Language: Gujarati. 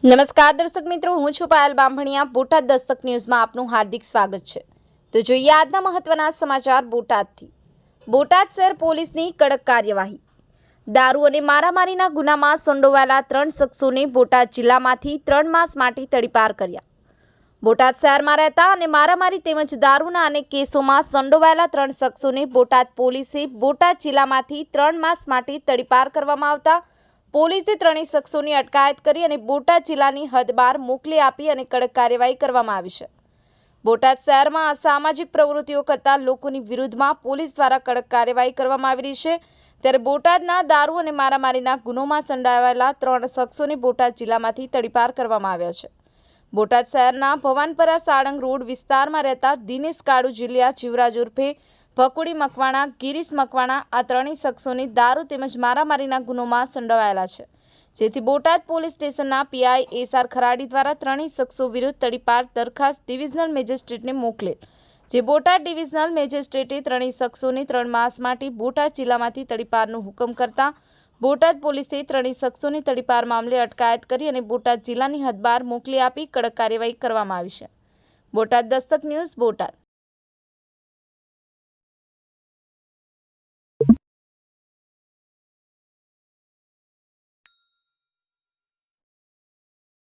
નમસ્કાર દર્શક મિત્રો, હું છું પાયલ બામભણિયા। બોટાદ દસ્તક ન્યૂઝમાં આપનું હાર્દિક સ્વાગત છે। તો જોઈએ આજના મહત્વના સમાચાર બોટાદથી। બોટાદ શહેર પોલીસની કડક કાર્યવાહી। દારૂ અને મારામારીના ગુનામાં સંડોવાયેલા 3 શખ્સોને બોટાદ જિલ્લામાંથી 3 માસ માટે તડીપાર કર્યા। બોટાદ શહેરમાં રહેતા અને મારામારી તેમજ દારૂના અનેક કેસોમાં સંડોવાયેલા 3 શખ્સોને બોટાદ પોલીસે બોટાદ જિલ્લામાંથી 3 માસ માટે તડીપાર કરવામાં આવતા પોલીસે 3 શખ્સોની અટકાયત કરી અને બોટાદ જિલ્લાની હદ બહાર મોકલી આપી અને કડક કાર્યવાહી કરવામાં આવી છે। બોટાદ શહેરમાં અસામાજિક પ્રવૃત્તિઓ કરતા લોકોની વિરુદ્ધમાં પોલીસ દ્વારા કડક કાર્યવાહી કરવામાં આવી રહી છે। ત્યારે બોટાદના દારૂ અને મારામારીના ગુનામાં સંડોવાયેલા 3 શખ્સોને બોટાદ જિલ્લામાંથી તડીપાર કરવામાં આવ્યા છે। બોટાદ શહેરના ભવાનપરા સાળંગ રોડ વિસ્તારમાં રહેતા દિનેશ કાળુ જીલિયા જીવરાજ ઉર્ફે ભકુડી મકવાણા, ગિરીશ મકવાણા આ 3 શખ્સોને દારૂ તેમજ મારામારીના ગુનામાં સંડોવાયેલા છે, જેથી બોટાદ પોલીસ સ્ટેશનના પીઆઈ એસઆર ખરાડી દ્વારા 3 શખ્સો વિરુદ્ધ તડીપાર દરખાસ્ત ડિવિઝનલ મેજિસ્ટ્રેટને મોકલેલ, જે બોટાદ ડિવિઝનલ મેજિસ્ટ્રેટે 3 શખ્સોને 3 માસ માટે બોટાદ જિલ્લામાંથી તડીપારનો હુકમ કરતા બોટાદ પોલીસે 3 શખ્સોની તડીપાર મામલે અટકાયત કરી અને બોટાદ જિલ્લાની હદ બહાર મોકલી આપી કડક કાર્યવાહી કરવામાં આવી છે। બોટાદ દસ્તક ન્યૂઝ, બોટાદ।